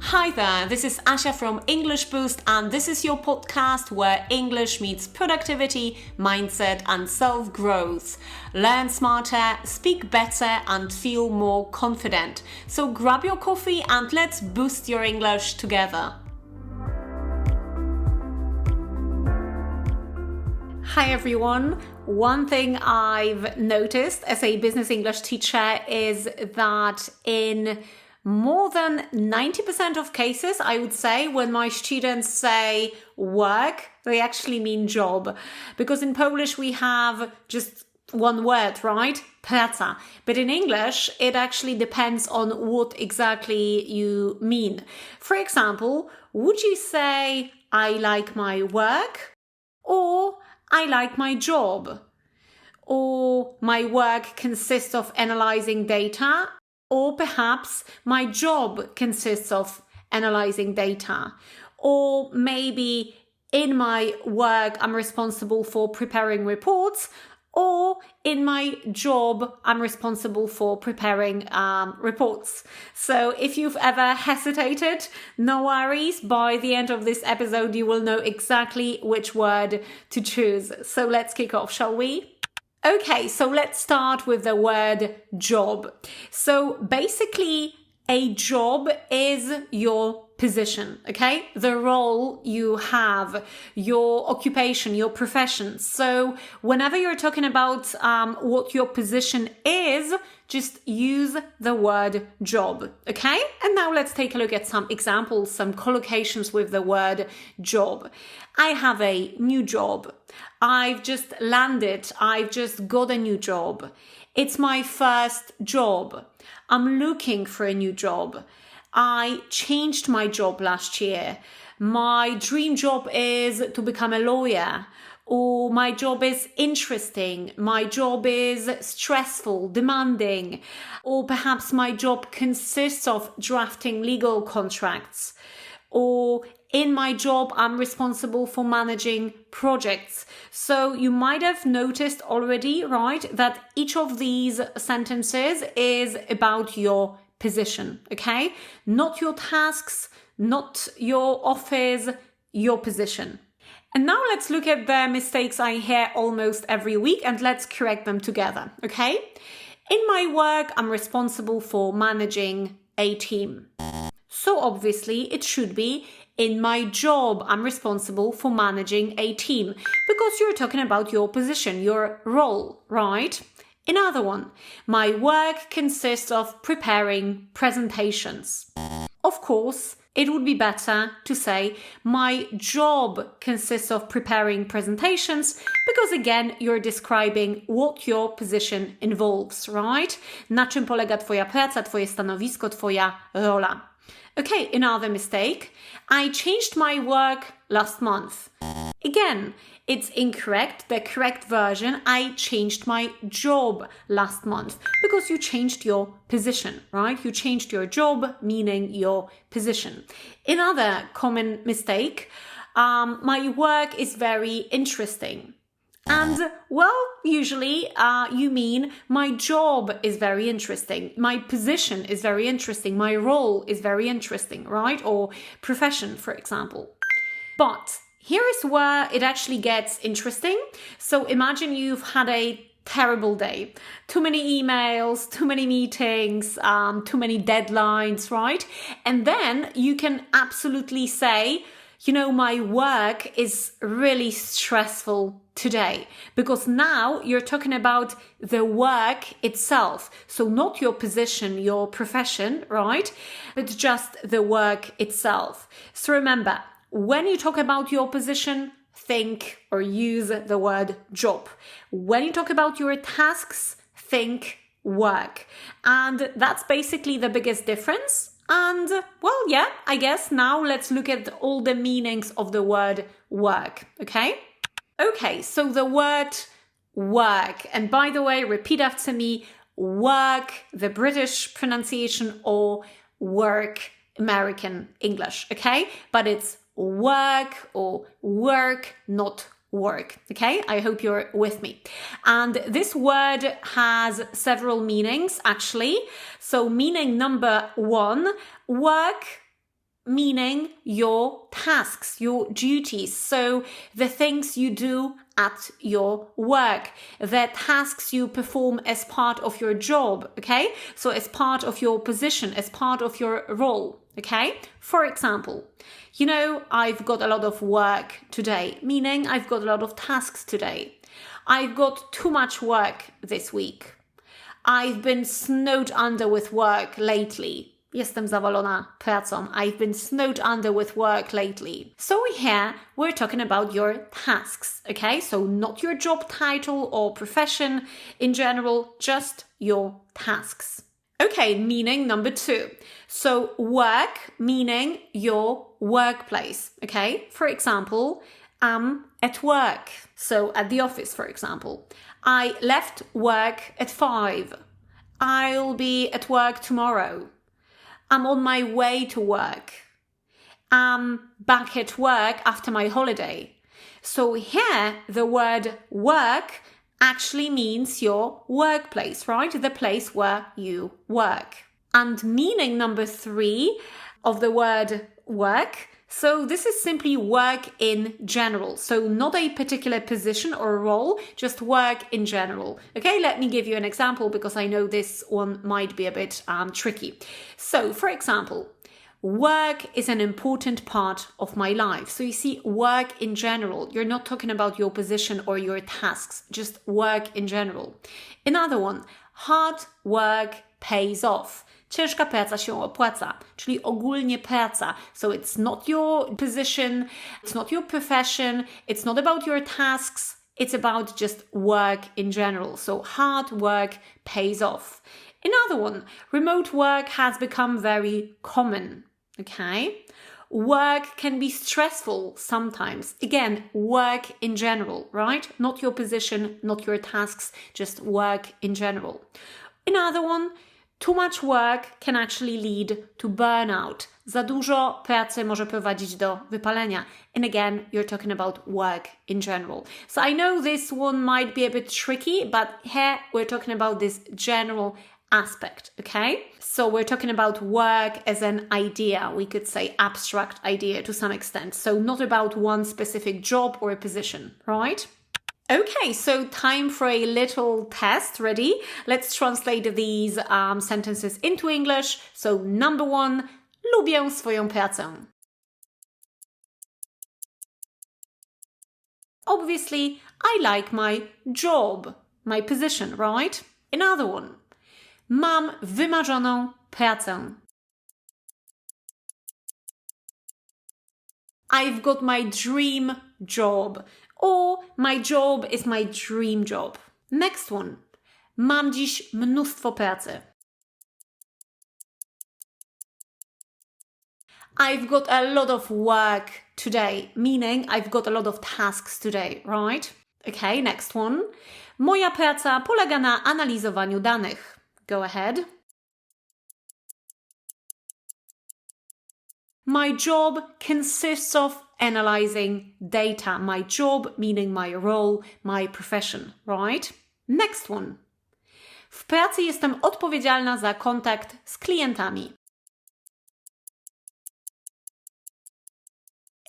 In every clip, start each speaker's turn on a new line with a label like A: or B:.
A: Hi there, this is Asia from English Boost, and this is your podcast where English meets productivity, mindset, and self-growth. Learn smarter, speak better, and feel more confident. So grab your coffee and let's boost your English together. Hi everyone. One thing I've noticed as a business English teacher is that in more than 90% of cases, I would say, when my students say work, they actually mean job. Because in Polish we have just one word, right? Praca. But in English, it actually depends on what exactly you mean. For example, would you say, I like my work? Or I like my job? Or my work consists of analyzing data? Or perhaps my job consists of analyzing data. Or maybe in my work, I'm responsible for preparing reports. Or in my job, I'm responsible for preparing reports. So if you've ever hesitated, no worries. By the end of this episode, you will know exactly which word to choose. So let's kick off, shall we? Okay, so let's start with the word job. So basically, a job is your position, okay? The role you have, your occupation, your profession. So whenever you're talking about what your position is, just use the word job, okay? And now let's take a look at some examples, some collocations with the word job. I have a new job. I've just landed. I've just got a new job. It's my first job. I'm looking for a new job. I changed my job last year. My dream job is to become a lawyer. Or my job is interesting. My job is stressful, demanding. Or perhaps my job consists of drafting legal contracts. Or in my job, I'm responsible for managing projects. So you might have noticed already, right, that each of these sentences is about your position, okay? Not your tasks, not your office, your position. And now let's look at the mistakes I hear almost every week and let's correct them together, okay? In my work, I'm responsible for managing a team. So obviously it should be, in my job, I'm responsible for managing a team, because you're talking about your position, your role, right? Another one, my work consists of preparing presentations. Of course, it would be better to say my job consists of preparing presentations, because again, you're describing what your position involves, right? Na czym polega twoja praca, twoje stanowisko, twoja rola. Okay, another mistake. I changed my work last month. Again, it's incorrect. The correct version, I changed my job last month, because you changed your position, right? You changed your job, meaning your position. Another common mistake, my work is very interesting. And, well, usually you mean my job is very interesting, my position is very interesting, my role is very interesting, right? Or profession, for example. But here is where it actually gets interesting. So imagine you've had a terrible day. Too many emails, too many meetings, too many deadlines, right? And then you can absolutely say, you know, my work is really stressful today, because now you're talking about the work itself. So not your position, your profession, right? But just the work itself. So remember, when you talk about your position, think or use the word job. When you talk about your tasks, think work. And that's basically the biggest difference. And, well, yeah, I guess now let's look at all the meanings of the word work, okay? Okay, so the word work, and by the way, repeat after me, work, the British pronunciation, or work, American English, okay? But it's work or work, not work, okay? I hope you're with me. And this word has several meanings, actually. So meaning number one, work meaning your tasks, your duties. So the things you do at your work, the tasks you perform as part of your job, okay? So as part of your position, as part of your role, okay? For example, I've got a lot of work today, meaning I've got a lot of tasks today. I've got too much work this week. I've been snowed under with work lately. Jestem zawalona pracą. I've been snowed under with work lately. So here we're talking about your tasks, okay? So not your job title or profession in general, just your tasks. Okay, meaning number 2. So work, meaning your workplace, okay? For example, I'm at work. So at the office, for example. I left work at 5. I'll be at work tomorrow. I'm on my way to work. I'm back at work after my holiday. So here, the word work actually means your workplace, right? The place where you work. And meaning number 3 of the word work, so this is simply work in general. So not a particular position or role, just work in general. Okay, let me give you an example because I know this one might be a bit tricky. So for example, work is an important part of my life. So you see, work in general. You're not talking about your position or your tasks, just work in general. Another one, hard work pays off. Ciężka praca się opłaca, czyli ogólnie praca. So it's not your position, it's not your profession, it's not about your tasks, it's about just work in general. So hard work pays off. Another one, remote work has become very common, okay? Work can be stressful sometimes. Again, work in general, right? Not your position, not your tasks, just work in general. Another one, too much work can actually lead to burnout. Za dużo pracy może prowadzić do wypalenia. And again, you're talking about work in general. So I know this one might be a bit tricky, but here we're talking about this general aspect, okay? So we're talking about work as an idea, we could say abstract idea to some extent. So not about one specific job or a position, right? Okay, so time for a little test. Ready? Let's translate these sentences into English. So number 1, lubię swoją pracę. Obviously, I like my job, my position, right? Another one, mam wymarzoną pracę. I've got my dream job. Or my job is my dream job. Next one. Mam dziś mnóstwo pracy. I've got a lot of work today, meaning I've got a lot of tasks today, right? Okay, next one. Moja praca polega na analizowaniu danych. Go ahead. My job consists of analyzing data. My job meaning my role, my profession, right? Next one. W pracy jestem odpowiedzialna za kontakt z klientami.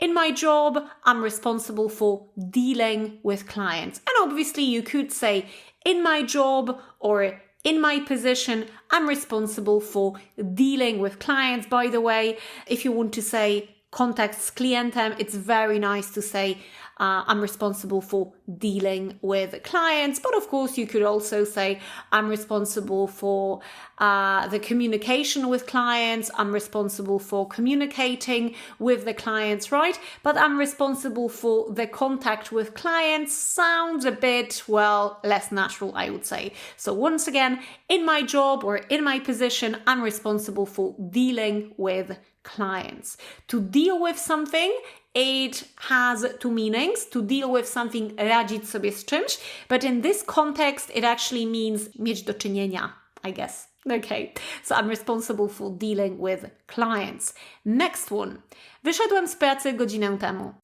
A: In my job, I'm responsible for dealing with clients. And obviously you could say in my job or in my position, I'm responsible for dealing with clients. By the way, if you want to say kontakt z klientem, it's very nice to say I'm responsible for dealing with clients. But of course, you could also say I'm responsible for the communication with clients. I'm responsible for communicating with the clients, right? But I'm responsible for the contact with clients sounds a bit, well, less natural, I would say. So once again, in my job or in my position, I'm responsible for dealing with clients. To deal with something, it has two meanings. To deal with something, radzić sobie z czymś, but in this context, it actually means mieć do czynienia, I guess. Okay, so I'm responsible for dealing with clients. Next one. Wyszedłem z pracy godzinę temu.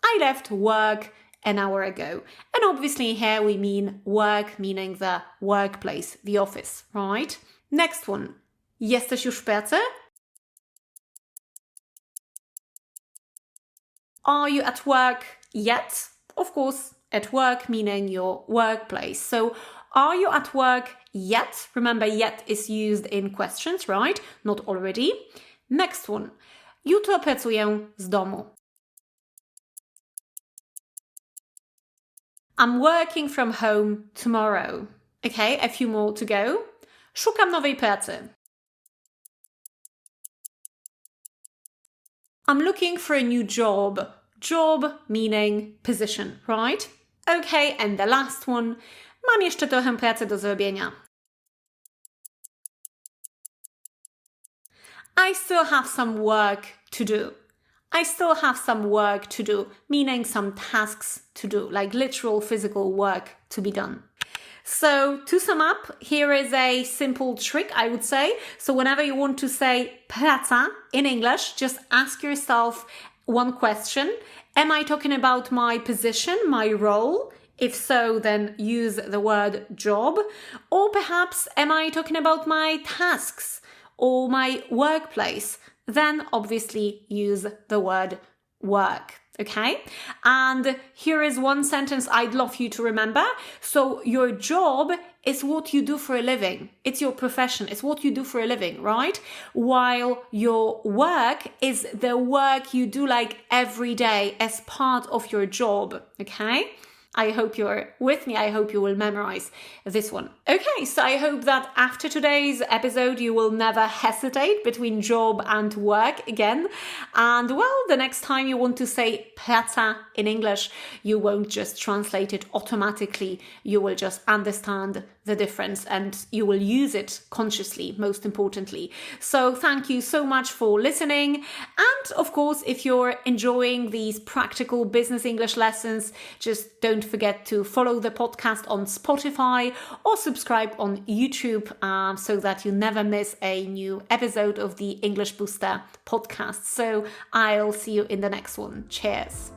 A: I left work an hour ago. And obviously here we mean work, meaning the workplace, the office, right? Next one. Jesteś już w pracy? Are you at work yet? Of course, at work meaning your workplace. So, are you at work yet? Remember, yet is used in questions, right? Not already. Next one. Jutro pracuję z domu. I'm working from home tomorrow. Okay, a few more to go. Szukam nowej pracy. I'm looking for a new job. Job meaning position, right? Okay, and the last one. Mam jeszcze trochę pracy do zrobienia. I still have some work to do. I still have some work to do, meaning some tasks to do, like literal physical work to be done. So to sum up, here is a simple trick, I would say. So whenever you want to say praca in English, just ask yourself one question. Am I talking about my position, my role? If so, then use the word job. Or perhaps, am I talking about my tasks or my workplace? Then obviously use the word work. Okay? And here is one sentence I'd love you to remember. So your job is what you do for a living. It's your profession. It's what you do for a living, right? While your work is the work you do like every day as part of your job. Okay? I hope you're with me. I hope you will memorize this one. Okay, so I hope that after today's episode, you will never hesitate between job and work again. And well, the next time you want to say praca in English, you won't just translate it automatically. You will just understand the difference and you will use it consciously, most importantly. So thank you so much for listening. And of course, if you're enjoying these practical business English lessons, just don't forget to follow the podcast on Spotify or subscribe on YouTube so that you never miss a new episode of the English Booster podcast. So I'll see you in the next one. Cheers.